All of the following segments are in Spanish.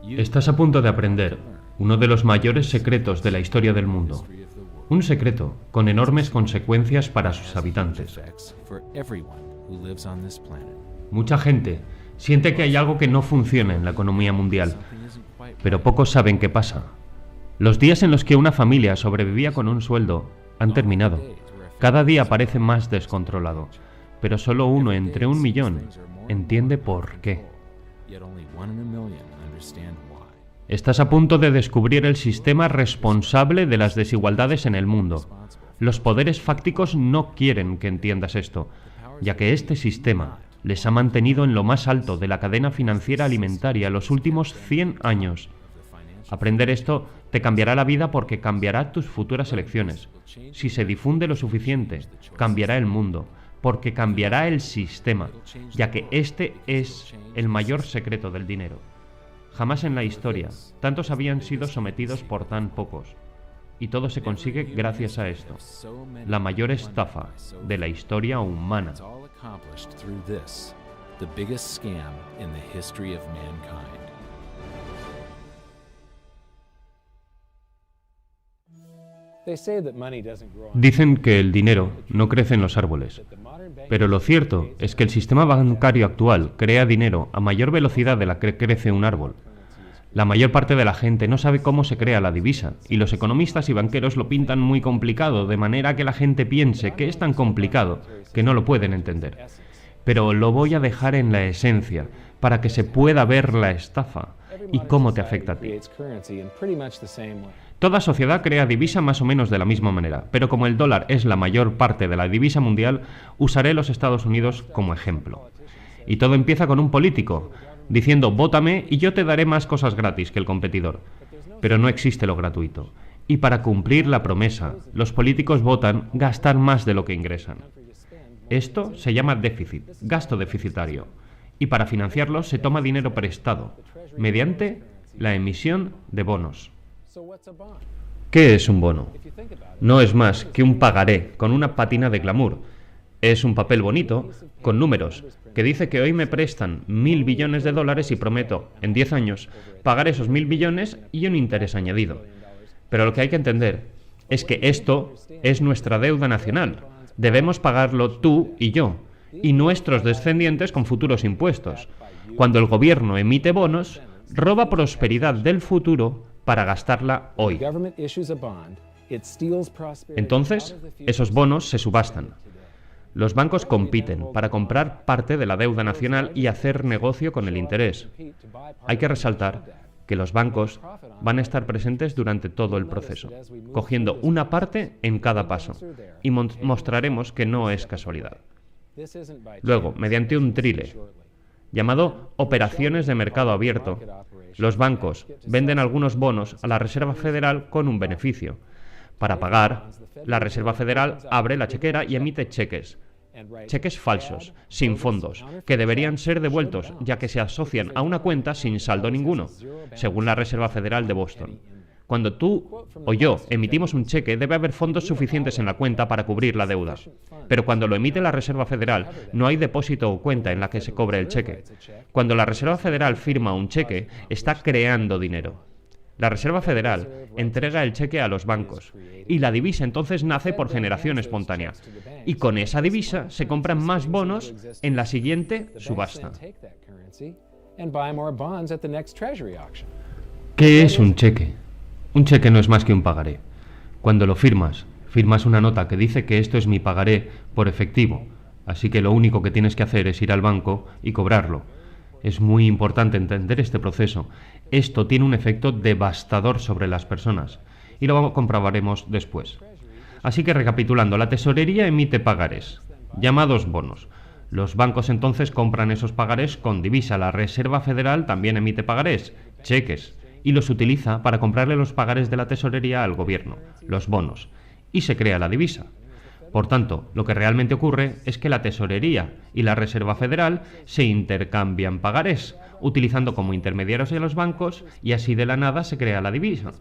Estás a punto de aprender uno de los mayores secretos de la historia del mundo. Un secreto con enormes consecuencias para sus habitantes. Mucha gente siente que hay algo que no funciona en la economía mundial, pero pocos saben qué pasa. Los días en los que una familia sobrevivía con un sueldo han terminado. Cada día parece más descontrolado, pero solo uno entre 1.000.000 entiende por qué. Estás a punto de descubrir el sistema responsable de las desigualdades en el mundo. Los poderes fácticos no quieren que entiendas esto, ya que este sistema les ha mantenido en lo más alto de la cadena financiera alimentaria los últimos 100 años. Aprender esto te cambiará la vida porque cambiará tus futuras elecciones. Si se difunde lo suficiente, cambiará el mundo, porque cambiará el sistema, ya que este es el mayor secreto del dinero. Jamás en la historia tantos habían sido sometidos por tan pocos, y todo se consigue gracias a esto, la mayor estafa de la historia humana. Dicen que el dinero no crece en los árboles, pero lo cierto es que el sistema bancario actual crea dinero a mayor velocidad de la que crece un árbol. La mayor parte de la gente no sabe cómo se crea la divisa, y los economistas y banqueros lo pintan muy complicado, de manera que la gente piense que es tan complicado que no lo pueden entender. Pero lo voy a dejar en la esencia, para que se pueda ver la estafa y cómo te afecta a ti. Toda sociedad crea divisa más o menos de la misma manera, pero como el dólar es la mayor parte de la divisa mundial, usaré los Estados Unidos como ejemplo. Y todo empieza con un político, diciendo «vótame y yo te daré más cosas gratis que el competidor». Pero no existe lo gratuito. Y para cumplir la promesa, los políticos votan gastar más de lo que ingresan. Esto se llama déficit, gasto deficitario. Y para financiarlo se toma dinero prestado, mediante la emisión de bonos. ¿Qué es un bono? No es más que un pagaré con una pátina de glamour. Es un papel bonito, con números, que dice que hoy me prestan 1.000 billones de dólares y prometo, en 10 años, pagar esos 1.000 billones y un interés añadido. Pero lo que hay que entender es que esto es nuestra deuda nacional. Debemos pagarlo tú y yo, y nuestros descendientes con futuros impuestos. Cuando el gobierno emite bonos, roba prosperidad del futuro para gastarla hoy. Entonces, esos bonos se subastan. Los bancos compiten para comprar parte de la deuda nacional y hacer negocio con el interés. Hay que resaltar que los bancos van a estar presentes durante todo el proceso, cogiendo una parte en cada paso, y mostraremos que no es casualidad. Luego, mediante un trile, llamado operaciones de mercado abierto, los bancos venden algunos bonos a la Reserva Federal con un beneficio. Para pagar, la Reserva Federal abre la chequera y emite cheques falsos, sin fondos, que deberían ser devueltos, ya que se asocian a una cuenta sin saldo ninguno, según la Reserva Federal de Boston. Cuando tú o yo emitimos un cheque, debe haber fondos suficientes en la cuenta para cubrir la deuda. Pero cuando lo emite la Reserva Federal, no hay depósito o cuenta en la que se cobre el cheque. Cuando la Reserva Federal firma un cheque, está creando dinero. La Reserva Federal entrega el cheque a los bancos, y la divisa entonces nace por generación espontánea. Y con esa divisa se compran más bonos en la siguiente subasta. ¿Qué es un cheque? Un cheque no es más que un pagaré. Cuando lo firmas una nota que dice que esto es mi pagaré por efectivo, así que lo único que tienes que hacer es ir al banco y cobrarlo. Es muy importante entender este proceso. Esto tiene un efecto devastador sobre las personas, y lo comprobaremos después. Así que recapitulando, la tesorería emite pagarés, llamados bonos. Los bancos entonces compran esos pagarés con divisa. La Reserva Federal también emite pagarés, cheques, y los utiliza para comprarle los pagarés de la tesorería al gobierno, los bonos, y se crea la divisa. Por tanto, lo que realmente ocurre es que la tesorería y la Reserva Federal se intercambian pagarés, utilizando como intermediarios a los bancos, y así de la nada se crea la divisa.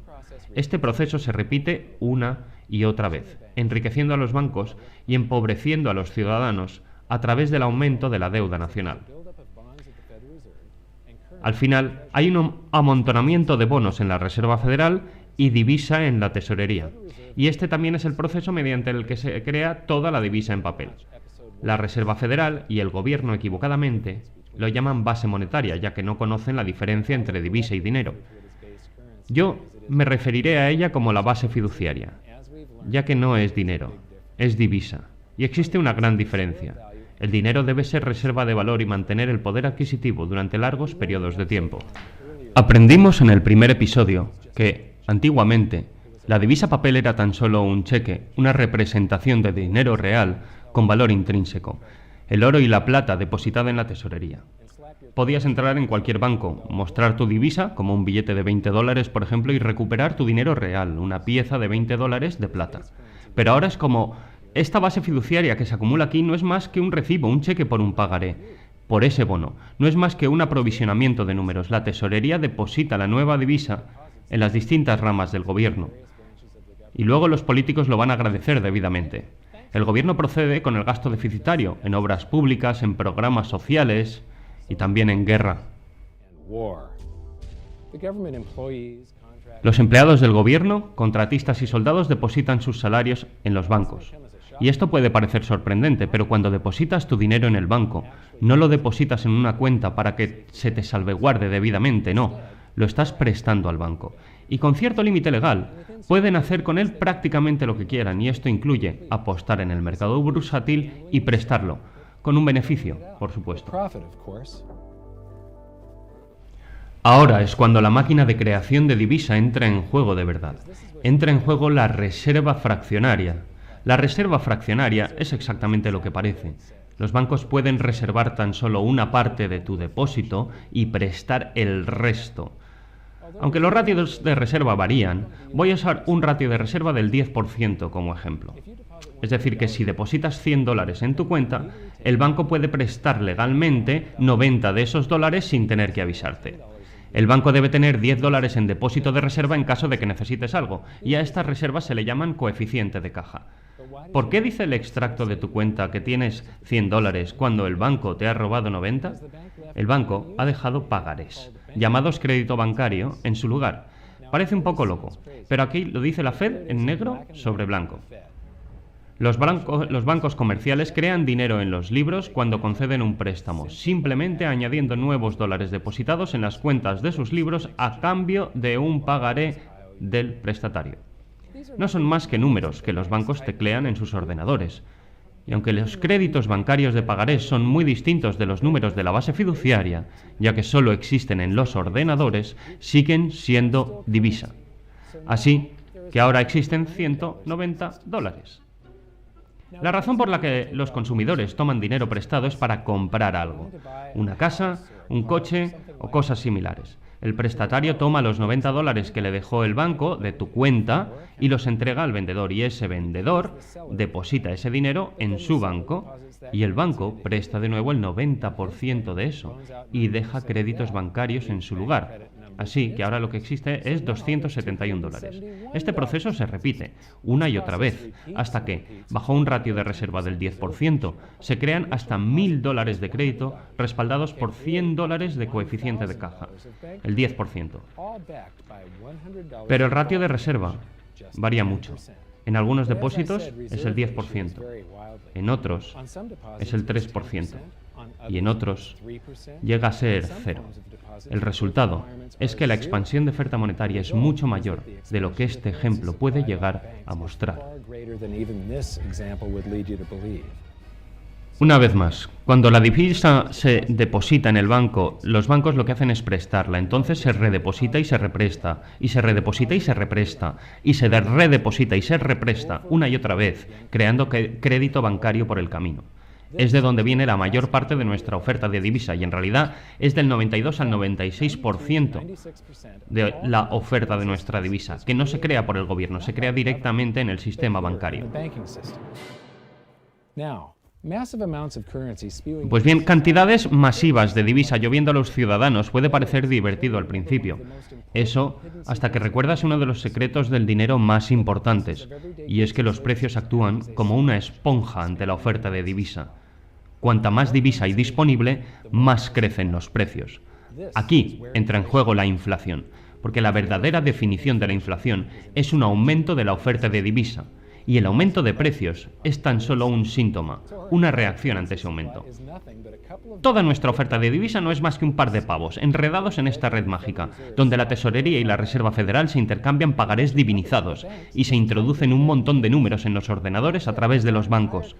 Este proceso se repite una y otra vez, enriqueciendo a los bancos y empobreciendo a los ciudadanos a través del aumento de la deuda nacional. Al final, hay un amontonamiento de bonos en la Reserva Federal y divisa en la tesorería. Y este también es el proceso mediante el que se crea toda la divisa en papel. La Reserva Federal y el gobierno, equivocadamente, lo llaman base monetaria, ya que no conocen la diferencia entre divisa y dinero. Yo me referiré a ella como la base fiduciaria, ya que no es dinero, es divisa. Y existe una gran diferencia. El dinero debe ser reserva de valor y mantener el poder adquisitivo durante largos periodos de tiempo. Aprendimos en el primer episodio que, antiguamente, la divisa papel era tan solo un cheque, una representación de dinero real con valor intrínseco, el oro y la plata depositada en la tesorería. Podías entrar en cualquier banco, mostrar tu divisa, como un billete de $20, por ejemplo, y recuperar tu dinero real, una pieza de $20 de plata. Pero ahora es como: esta base fiduciaria que se acumula aquí no es más que un recibo, un cheque por un pagaré, por ese bono. No es más que un aprovisionamiento de números. La tesorería deposita la nueva divisa en las distintas ramas del gobierno. Y luego los políticos lo van a agradecer debidamente. El gobierno procede con el gasto deficitario en obras públicas, en programas sociales y también en guerra. Los empleados del gobierno, contratistas y soldados depositan sus salarios en los bancos. Y esto puede parecer sorprendente, pero cuando depositas tu dinero en el banco, no lo depositas en una cuenta para que se te salvaguarde debidamente, no. Lo estás prestando al banco. Y con cierto límite legal, pueden hacer con él prácticamente lo que quieran, y esto incluye apostar en el mercado bursátil y prestarlo, con un beneficio, por supuesto. Ahora es cuando la máquina de creación de divisa entra en juego de verdad. Entra en juego la reserva fraccionaria. La reserva fraccionaria es exactamente lo que parece. Los bancos pueden reservar tan solo una parte de tu depósito y prestar el resto. Aunque los ratios de reserva varían, voy a usar un ratio de reserva del 10% como ejemplo. Es decir, que si depositas $100 en tu cuenta, el banco puede prestar legalmente 90 de esos dólares sin tener que avisarte. El banco debe tener $10 en depósito de reserva en caso de que necesites algo, y a estas reservas se le llaman coeficiente de caja. ¿Por qué dice el extracto de tu cuenta que tienes $100 cuando el banco te ha robado 90? El banco ha dejado pagarés, llamados crédito bancario, en su lugar. Parece un poco loco, pero aquí lo dice la Fed en negro sobre blanco. Los bancos comerciales crean dinero en los libros cuando conceden un préstamo, simplemente añadiendo nuevos dólares depositados en las cuentas de sus libros a cambio de un pagaré del prestatario. No son más que números que los bancos teclean en sus ordenadores. Y aunque los créditos bancarios de pagarés son muy distintos de los números de la base fiduciaria, ya que solo existen en los ordenadores, siguen siendo divisa. Así que ahora existen $190. La razón por la que los consumidores toman dinero prestado es para comprar algo, una casa, un coche o cosas similares. El prestatario toma los $90 que le dejó el banco de tu cuenta y los entrega al vendedor, y ese vendedor deposita ese dinero en su banco y el banco presta de nuevo el 90% de eso y deja créditos bancarios en su lugar. Así que ahora lo que existe es $271. Este proceso se repite una y otra vez, hasta que, bajo un ratio de reserva del 10%, se crean hasta $1.000 de crédito respaldados por $100 de coeficiente de caja, el 10%. Pero el ratio de reserva varía mucho. En algunos depósitos es el 10%, en otros es el 3% y en otros llega a ser 0. El resultado es que la expansión de oferta monetaria es mucho mayor de lo que este ejemplo puede llegar a mostrar. Una vez más, cuando la divisa se deposita en el banco, los bancos lo que hacen es prestarla, entonces se redeposita y se represta, y se redeposita y se represta, y se redeposita y se represta una y otra vez, creando crédito bancario por el camino. Es de donde viene la mayor parte de nuestra oferta de divisa, y en realidad es del 92 al 96% de la oferta de nuestra divisa, que no se crea por el gobierno, se crea directamente en el sistema bancario. Pues bien, cantidades masivas de divisa lloviendo a los ciudadanos puede parecer divertido al principio. Eso hasta que recuerdas uno de los secretos del dinero más importantes, y es que los precios actúan como una esponja ante la oferta de divisa. Cuanta más divisa hay disponible, más crecen los precios. Aquí entra en juego la inflación, porque la verdadera definición de la inflación es un aumento de la oferta de divisa, y el aumento de precios es tan solo un síntoma, una reacción ante ese aumento. Toda nuestra oferta de divisa no es más que un par de pavos, enredados en esta red mágica, donde la Tesorería y la Reserva Federal se intercambian pagarés divinizados y se introducen un montón de números en los ordenadores a través de los bancos.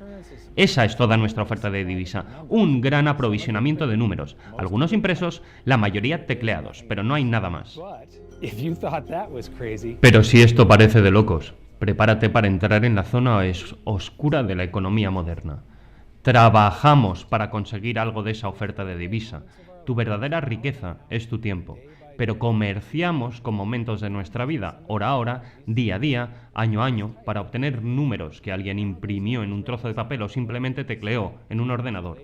Esa es toda nuestra oferta de divisa, un gran aprovisionamiento de números, algunos impresos, la mayoría tecleados, pero no hay nada más. Pero si esto parece de locos, prepárate para entrar en la zona oscura de la economía moderna. Trabajamos para conseguir algo de esa oferta de divisa. Tu verdadera riqueza es tu tiempo, pero comerciamos con momentos de nuestra vida, hora a hora, día a día, año a año, para obtener números que alguien imprimió en un trozo de papel o simplemente tecleó en un ordenador.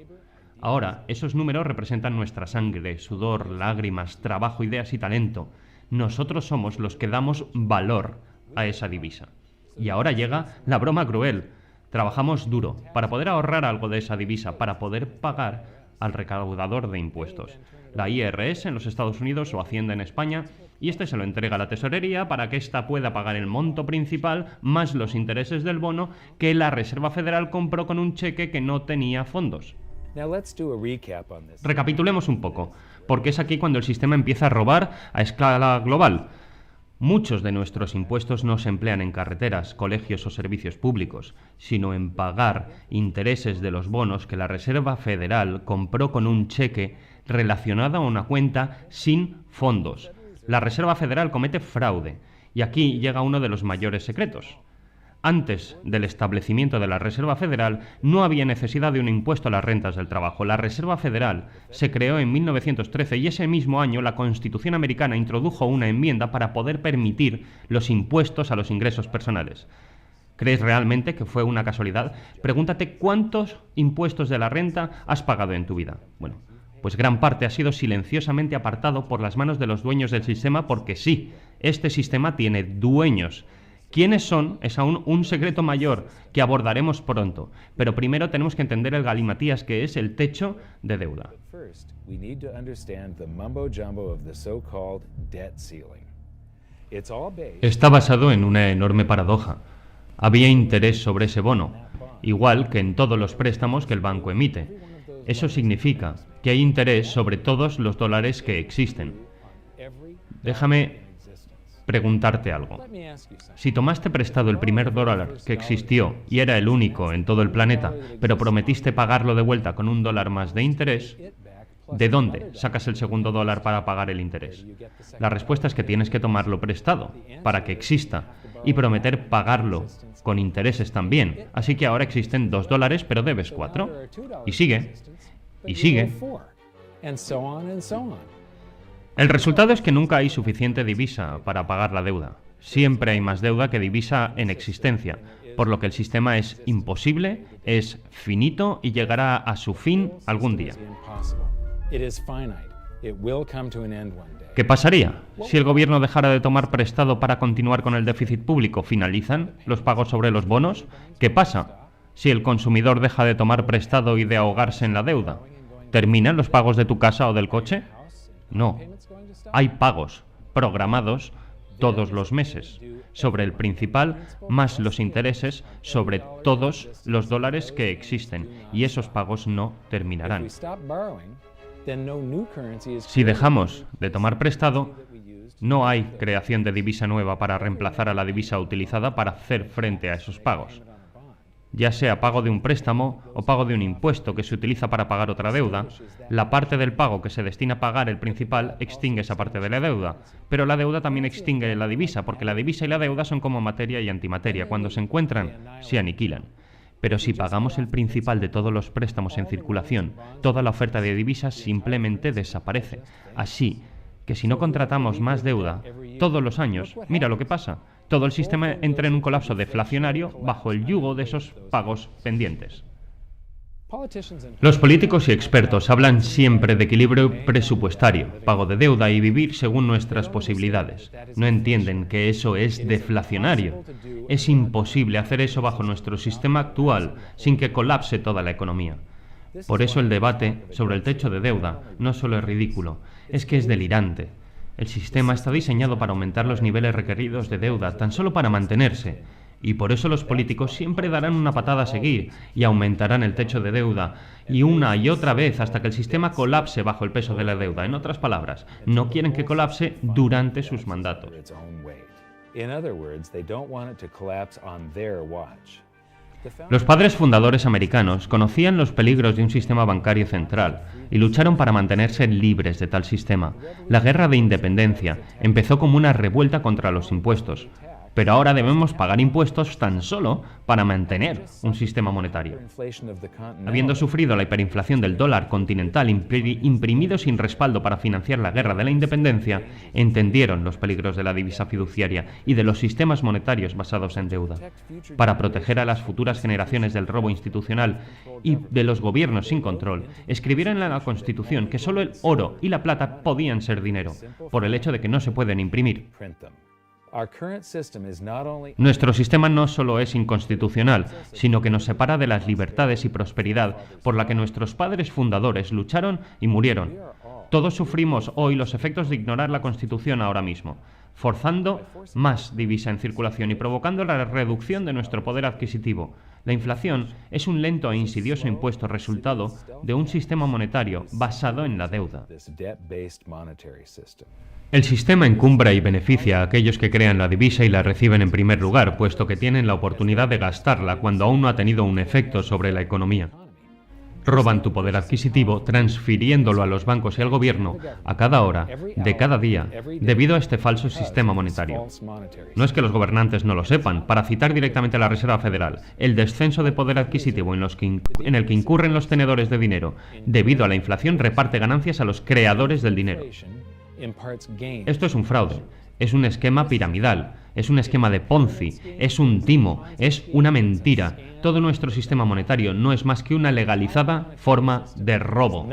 Ahora, esos números representan nuestra sangre, sudor, lágrimas, trabajo, ideas y talento. Nosotros somos los que damos valor a esa divisa. Y ahora llega la broma cruel. Trabajamos duro para poder ahorrar algo de esa divisa, para poder pagar al recaudador de impuestos, la IRS en los Estados Unidos o Hacienda en España, y este se lo entrega a la Tesorería para que ésta pueda pagar el monto principal más los intereses del bono que la Reserva Federal compró con un cheque que no tenía fondos. Recapitulemos un poco, porque es aquí cuando el sistema empieza a robar a escala global. Muchos de nuestros impuestos no se emplean en carreteras, colegios o servicios públicos, sino en pagar intereses de los bonos que la Reserva Federal compró con un cheque relacionado a una cuenta sin fondos. La Reserva Federal comete fraude, y aquí llega uno de los mayores secretos. Antes del establecimiento de la Reserva Federal no había necesidad de un impuesto a las rentas del trabajo. La Reserva Federal se creó en 1913 y ese mismo año la Constitución americana introdujo una enmienda para poder permitir los impuestos a los ingresos personales. ¿Crees realmente que fue una casualidad? Pregúntate cuántos impuestos de la renta has pagado en tu vida. Bueno, pues gran parte ha sido silenciosamente apartado por las manos de los dueños del sistema porque sí, este sistema tiene dueños. ¿Quiénes son? Es aún un secreto mayor que abordaremos pronto, pero primero tenemos que entender el galimatías que es el techo de deuda. Está basado en una enorme paradoja. Había interés sobre ese bono, igual que en todos los préstamos que el banco emite. Eso significa que hay interés sobre todos los dólares que existen. Déjame preguntarte algo. Si tomaste prestado el primer dólar que existió y era el único en todo el planeta, pero prometiste pagarlo de vuelta con $1 más de interés, ¿de dónde sacas el segundo dólar para pagar el interés? La respuesta es que tienes que tomarlo prestado para que exista y prometer pagarlo con intereses también. Así que ahora existen $2, pero debes 4. Y sigue. Y sigue. El resultado es que nunca hay suficiente divisa para pagar la deuda. Siempre hay más deuda que divisa en existencia, por lo que el sistema es imposible, es finito y llegará a su fin algún día. ¿Qué pasaría si el gobierno dejara de tomar prestado para continuar con el déficit público? ¿Finalizan los pagos sobre los bonos? ¿Qué pasa si el consumidor deja de tomar prestado y de ahogarse en la deuda? ¿Terminan los pagos de tu casa o del coche? No. Hay pagos programados todos los meses sobre el principal más los intereses sobre todos los dólares que existen y esos pagos no terminarán. Si dejamos de tomar prestado, no hay creación de divisa nueva para reemplazar a la divisa utilizada para hacer frente a esos pagos. Ya sea pago de un préstamo o pago de un impuesto que se utiliza para pagar otra deuda, la parte del pago que se destina a pagar el principal extingue esa parte de la deuda, pero la deuda también extingue la divisa, porque la divisa y la deuda son como materia y antimateria. Cuando se encuentran, se aniquilan. Pero si pagamos el principal de todos los préstamos en circulación, toda la oferta de divisas simplemente desaparece. Así que si no contratamos más deuda todos los años, mira lo que pasa. Todo el sistema entra en un colapso deflacionario bajo el yugo de esos pagos pendientes. Los políticos y expertos hablan siempre de equilibrio presupuestario, pago de deuda y vivir según nuestras posibilidades. No entienden que eso es deflacionario. Es imposible hacer eso bajo nuestro sistema actual sin que colapse toda la economía. Por eso el debate sobre el techo de deuda no solo es ridículo, Es que es delirante. El sistema está diseñado para aumentar los niveles requeridos de deuda, tan solo para mantenerse. Y por eso los políticos siempre darán una patada a seguir y aumentarán el techo de deuda, y una y otra vez hasta que el sistema colapse bajo el peso de la deuda. En otras palabras, no quieren que colapse durante sus mandatos. Los padres fundadores americanos conocían los peligros de un sistema bancario central y lucharon para mantenerse libres de tal sistema. La guerra de independencia empezó como una revuelta contra los impuestos, pero ahora debemos pagar impuestos tan solo para mantener un sistema monetario. Habiendo sufrido la hiperinflación del dólar continental imprimido sin respaldo para financiar la guerra de la independencia, entendieron los peligros de la divisa fiduciaria y de los sistemas monetarios basados en deuda. Para proteger a las futuras generaciones del robo institucional y de los gobiernos sin control, escribieron en la Constitución que solo el oro y la plata podían ser dinero, por el hecho de que no se pueden imprimir. Nuestro sistema no solo es inconstitucional, sino que nos separa de las libertades y prosperidad por la que nuestros padres fundadores lucharon y murieron. Todos sufrimos hoy los efectos de ignorar la Constitución ahora mismo, forzando más divisa en circulación y provocando la reducción de nuestro poder adquisitivo. La inflación es un lento e insidioso impuesto resultado de un sistema monetario basado en la deuda. El sistema encumbra y beneficia a aquellos que crean la divisa y la reciben en primer lugar, puesto que tienen la oportunidad de gastarla cuando aún no ha tenido un efecto sobre la economía. Roban tu poder adquisitivo transfiriéndolo a los bancos y al gobierno a cada hora, de cada día, debido a este falso sistema monetario. No es que los gobernantes no lo sepan. Para citar directamente a la Reserva Federal, el descenso de poder adquisitivo en el que incurren los tenedores de dinero debido a la inflación reparte ganancias a los creadores del dinero. Esto es un fraude, es un esquema piramidal, es un esquema de Ponzi, es un timo, es una mentira. Todo nuestro sistema monetario no es más que una legalizada forma de robo.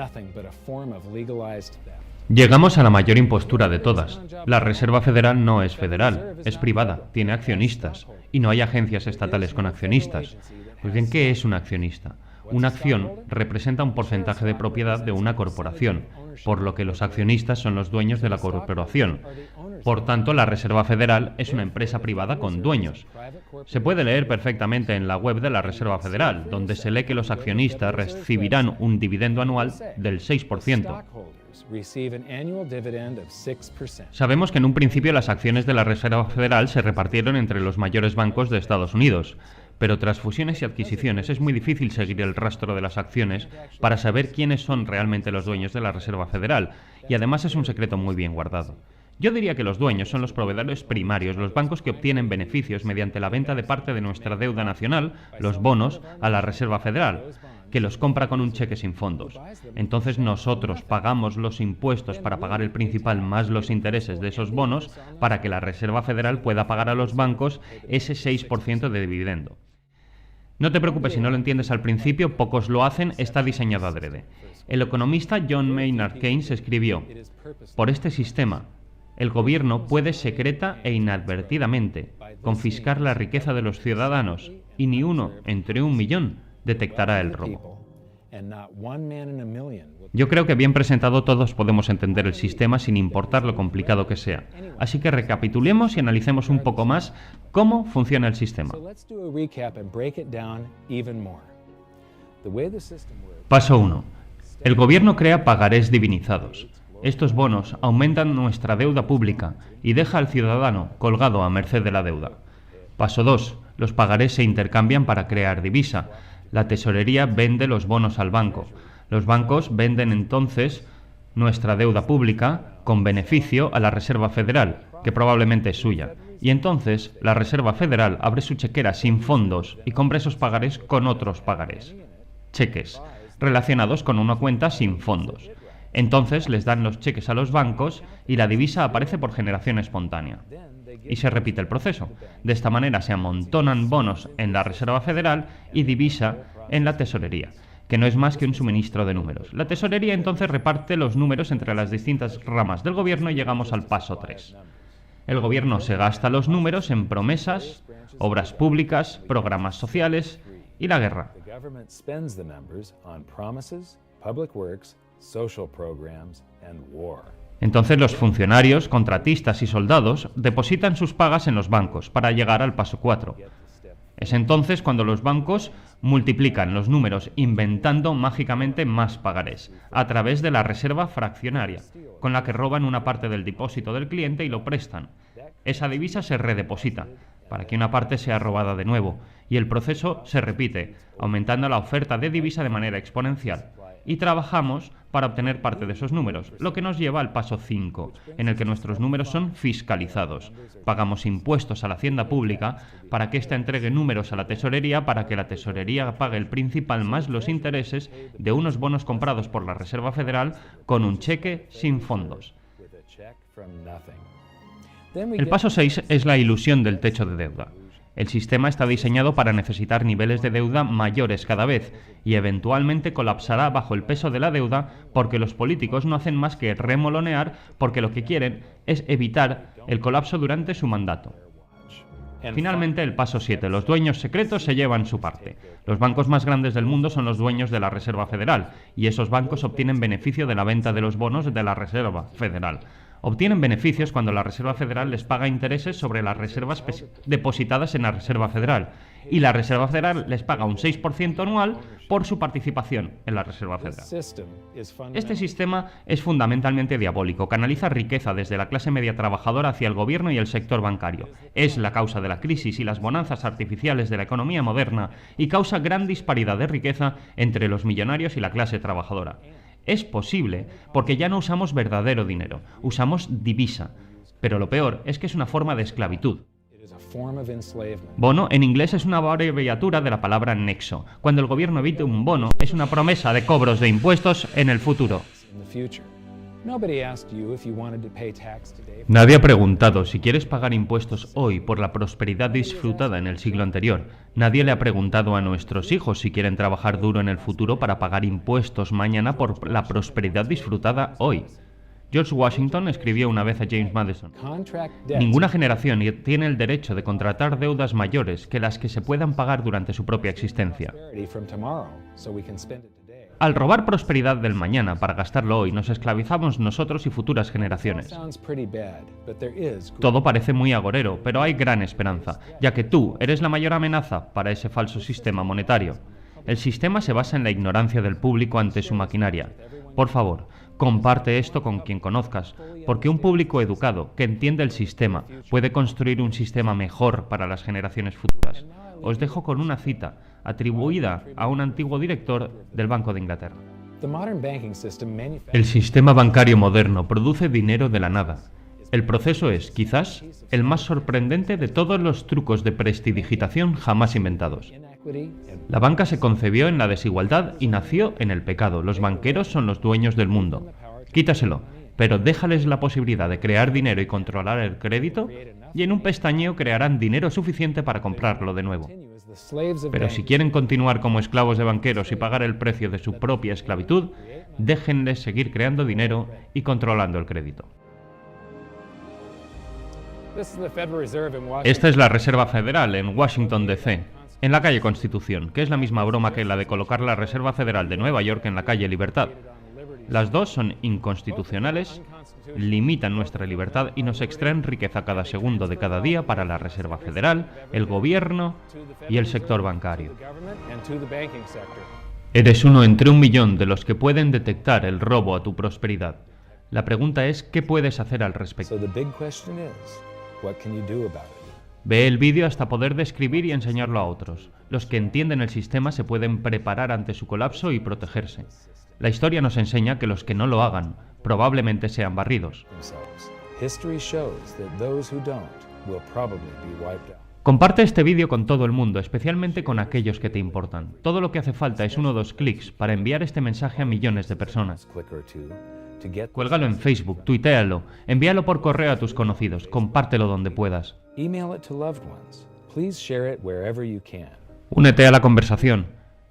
Llegamos a la mayor impostura de todas. La Reserva Federal no es federal, es privada, tiene accionistas, y no hay agencias estatales con accionistas. Pues bien, ¿qué es un accionista? Una acción representa un porcentaje de propiedad de una corporación, por lo que los accionistas son los dueños de la corporación. Por tanto, la Reserva Federal es una empresa privada con dueños. Se puede leer perfectamente en la web de la Reserva Federal, donde se lee que los accionistas recibirán un dividendo anual del 6%. Sabemos que en un principio las acciones de la Reserva Federal se repartieron entre los mayores bancos de Estados Unidos, pero tras fusiones y adquisiciones es muy difícil seguir el rastro de las acciones para saber quiénes son realmente los dueños de la Reserva Federal, y además es un secreto muy bien guardado. Yo diría que los dueños son los proveedores primarios, los bancos que obtienen beneficios mediante la venta de parte de nuestra deuda nacional, los bonos, a la Reserva Federal, que los compra con un cheque sin fondos. Entonces nosotros pagamos los impuestos para pagar el principal más los intereses de esos bonos para que la Reserva Federal pueda pagar a los bancos ese 6% de dividendo. No te preocupes si no lo entiendes al principio, pocos lo hacen, está diseñado adrede. El economista John Maynard Keynes escribió: por este sistema, el gobierno puede secreta e inadvertidamente confiscar la riqueza de los ciudadanos y ni uno entre 1.000.000 detectará el robo. Yo creo que bien presentado todos podemos entender el sistema sin importar lo complicado que sea. Así que recapitulemos y analicemos un poco más cómo funciona el sistema. Paso 1. El gobierno crea pagarés divinizados. Estos bonos aumentan nuestra deuda pública y deja al ciudadano colgado a merced de la deuda. Paso 2. Los pagarés se intercambian para crear divisa. La tesorería vende los bonos al banco. Los bancos venden entonces nuestra deuda pública con beneficio a la Reserva Federal, que probablemente es suya. Y entonces la Reserva Federal abre su chequera sin fondos y compra esos pagarés con otros pagarés, cheques, relacionados con una cuenta sin fondos. Entonces les dan los cheques a los bancos y la divisa aparece por generación espontánea. Y se repite el proceso. De esta manera se amontonan bonos en la Reserva Federal y divisa en la tesorería, que no es más que un suministro de números. La tesorería entonces reparte los números entre las distintas ramas del gobierno y llegamos al paso 3. El gobierno se gasta los números en promesas, obras públicas, programas sociales y la guerra. Entonces los funcionarios, contratistas y soldados depositan sus pagas en los bancos para llegar al paso 4. Es entonces cuando los bancos multiplican los números inventando mágicamente más pagarés a través de la reserva fraccionaria, con la que roban una parte del depósito del cliente y lo prestan. Esa divisa se redeposita para que una parte sea robada de nuevo y el proceso se repite, aumentando la oferta de divisa de manera exponencial. Y trabajamos para obtener parte de esos números, lo que nos lleva al paso 5, en el que nuestros números son fiscalizados. Pagamos impuestos a la hacienda pública para que ésta entregue números a la tesorería para que la tesorería pague el principal más los intereses de unos bonos comprados por la Reserva Federal con un cheque sin fondos. El paso 6 es la ilusión del techo de deuda. El sistema está diseñado para necesitar niveles de deuda mayores cada vez y eventualmente colapsará bajo el peso de la deuda porque los políticos no hacen más que remolonear porque lo que quieren es evitar el colapso durante su mandato. Finalmente, el paso 7. Los dueños secretos se llevan su parte. Los bancos más grandes del mundo son los dueños de la Reserva Federal y esos bancos obtienen beneficio de la venta de los bonos de la Reserva Federal. Obtienen beneficios cuando la Reserva Federal les paga intereses sobre las reservas depositadas en la Reserva Federal y la Reserva Federal les paga un 6% anual por su participación en la Reserva Federal. Este sistema es fundamentalmente diabólico, canaliza riqueza desde la clase media trabajadora hacia el gobierno y el sector bancario. Es la causa de la crisis y las bonanzas artificiales de la economía moderna y causa gran disparidad de riqueza entre los millonarios y la clase trabajadora. Es posible porque ya no usamos verdadero dinero, usamos divisa. Pero lo peor es que es una forma de esclavitud. Bono en inglés es una abreviatura de la palabra nexo. Cuando el gobierno emite un bono, es una promesa de cobros de impuestos en el futuro. Nadie ha preguntado si quieres pagar impuestos hoy por la prosperidad disfrutada en el siglo anterior. Nadie le ha preguntado a nuestros hijos si quieren trabajar duro en el futuro para pagar impuestos mañana por la prosperidad disfrutada hoy. George Washington escribió una vez a James Madison: ninguna generación tiene el derecho de contratar deudas mayores que las que se puedan pagar durante su propia existencia. Al robar prosperidad del mañana para gastarlo hoy, nos esclavizamos nosotros y futuras generaciones. Todo parece muy agorero, pero hay gran esperanza, ya que tú eres la mayor amenaza para ese falso sistema monetario. El sistema se basa en la ignorancia del público ante su maquinaria. Por favor, comparte esto con quien conozcas, porque un público educado que entiende el sistema puede construir un sistema mejor para las generaciones futuras. Os dejo con una cita atribuida a un antiguo director del Banco de Inglaterra. El sistema bancario moderno produce dinero de la nada. El proceso es, quizás, el más sorprendente de todos los trucos de prestidigitación jamás inventados. La banca se concebió en la desigualdad y nació en el pecado. Los banqueros son los dueños del mundo. Quítaselo, pero déjales la posibilidad de crear dinero y controlar el crédito, y en un pestañeo crearán dinero suficiente para comprarlo de nuevo. Pero si quieren continuar como esclavos de banqueros y pagar el precio de su propia esclavitud, déjenles seguir creando dinero y controlando el crédito. Esta es la Reserva Federal en Washington, D.C., en la calle Constitución, que es la misma broma que la de colocar la Reserva Federal de Nueva York en la calle Libertad. Las dos son inconstitucionales, limitan nuestra libertad y nos extraen riqueza cada segundo de cada día para la Reserva Federal, el gobierno y el sector bancario. Eres uno entre 1 millón de los que pueden detectar el robo a tu prosperidad. La pregunta es, ¿qué puedes hacer al respecto? Ve el vídeo hasta poder describir y enseñarlo a otros. Los que entienden el sistema se pueden preparar ante su colapso y protegerse. La historia nos enseña que los que no lo hagan probablemente sean barridos. Comparte este vídeo con todo el mundo, especialmente con aquellos que te importan. Todo lo que hace falta es 1 o 2 clics para enviar este mensaje a millones de personas. Cuélgalo en Facebook, tuitéalo, envíalo por correo a tus conocidos, compártelo donde puedas. Únete a la conversación.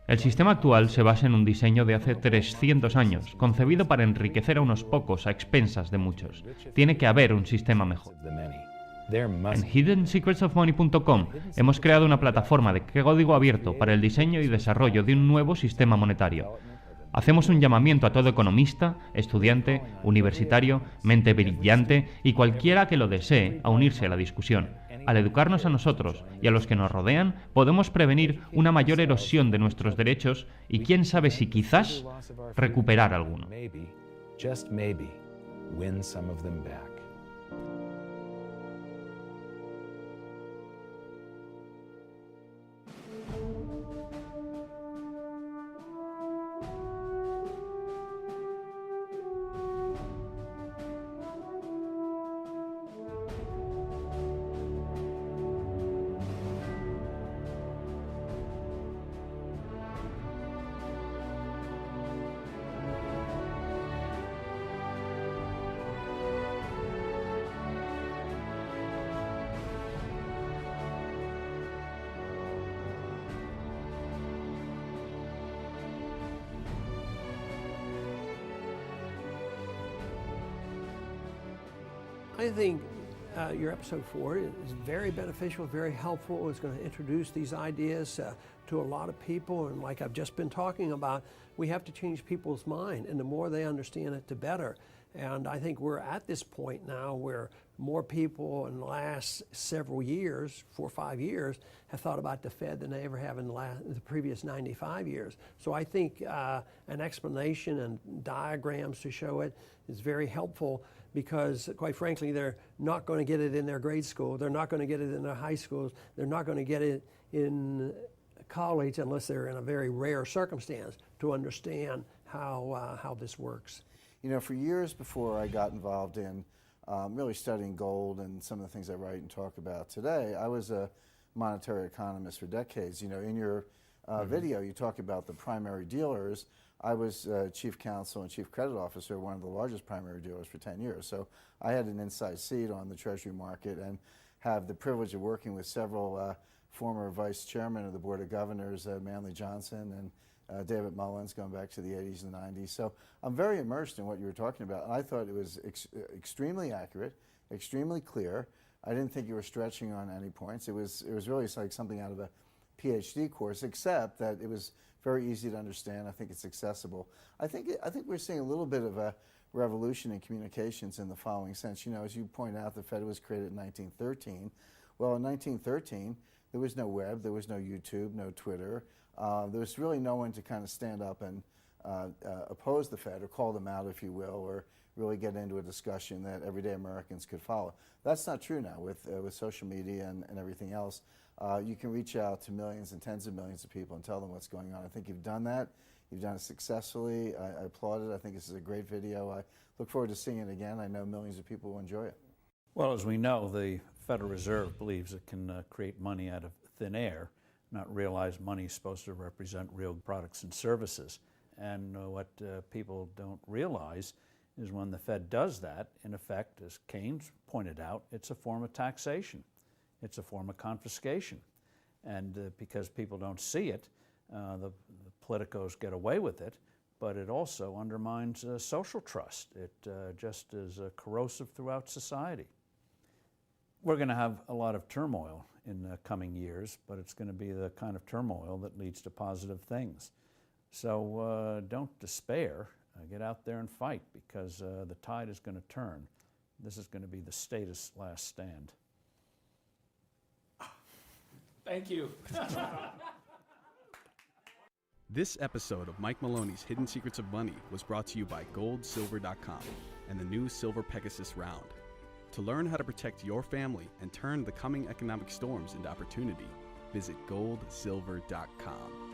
El sistema actual se basa en un diseño de hace 300 años, concebido para enriquecer a unos pocos a expensas de muchos. Tiene que haber un sistema mejor. En hiddensecretsofmoney.com hemos creado una plataforma de código abierto para el diseño y desarrollo de un nuevo sistema monetario. Hacemos un llamamiento a todo economista, estudiante, universitario, mente brillante y cualquiera que lo desee a unirse a la discusión. Al educarnos a nosotros y a los que nos rodean, podemos prevenir una mayor erosión de nuestros derechos y quién sabe si quizás recuperar alguno. Just maybe, win some of them back. I think your episode 4 is very beneficial, very helpful. It's going to introduce these ideas to a lot of people, and like I've just been talking about, we have to change people's mind, and the more they understand it, the better. And I think we're at this point now where more people in the last several years, 4 or 5 years, have thought about the Fed than they ever have in the previous 95 years. So I think an explanation and diagrams to show it is very helpful, because quite frankly, they're not going to get it in their grade school. They're not going to get it in their high schools. They're not going to get it in college unless they're in a very rare circumstance to understand how this works. You know, for years before I got involved in really studying gold and some of the things I write and talk about today, I was a monetary economist for decades. You know, in your video, you talk about the primary dealers. I was chief counsel and chief credit officer of one of the largest primary dealers for 10 years. So I had an inside seat on the Treasury market and have the privilege of working with several former vice chairmen of the Board of Governors, Manley Johnson and David Mullins, going back to the 80s and 90s. So I'm very immersed in what you were talking about. I thought it was extremely accurate, extremely clear. I didn't think you were stretching on any points. It was really like something out of a PhD course, except that it was very easy to understand. I think it's accessible. I think we're seeing a little bit of a revolution in communications in the following sense. You know, as you point out, the Fed was created in 1913. Well, in 1913, there was no web, there was no YouTube, no Twitter. There was really no one to kind of stand up and oppose the Fed or call them out, if you will, or really get into a discussion that everyday Americans could follow. That's not true now with social media and everything else. You can reach out to millions and tens of millions of people and tell them what's going on. I think you've done that. You've done it successfully. I applaud it. I think this is a great video. I look forward to seeing it again. I know millions of people will enjoy it. Well, as we know, the Federal Reserve believes it can create money out of thin air, not realize money is supposed to represent real products and services. And what people don't realize is when the Fed does that, in effect, as Keynes pointed out, it's a form of taxation. It's a form of confiscation. And because people don't see it, the politicos get away with it, but it also undermines social trust. It just is corrosive throughout society. We're going to have a lot of turmoil in the coming years, but it's going to be the kind of turmoil that leads to positive things. So don't despair. Get out there and fight, because the tide is going to turn. This is going to be the status last stand. Thank you. This episode of Mike Maloney's Hidden Secrets of Money was brought to you by GoldSilver.com and the new Silver Pegasus Round. To learn how to protect your family and turn the coming economic storms into opportunity, visit GoldSilver.com.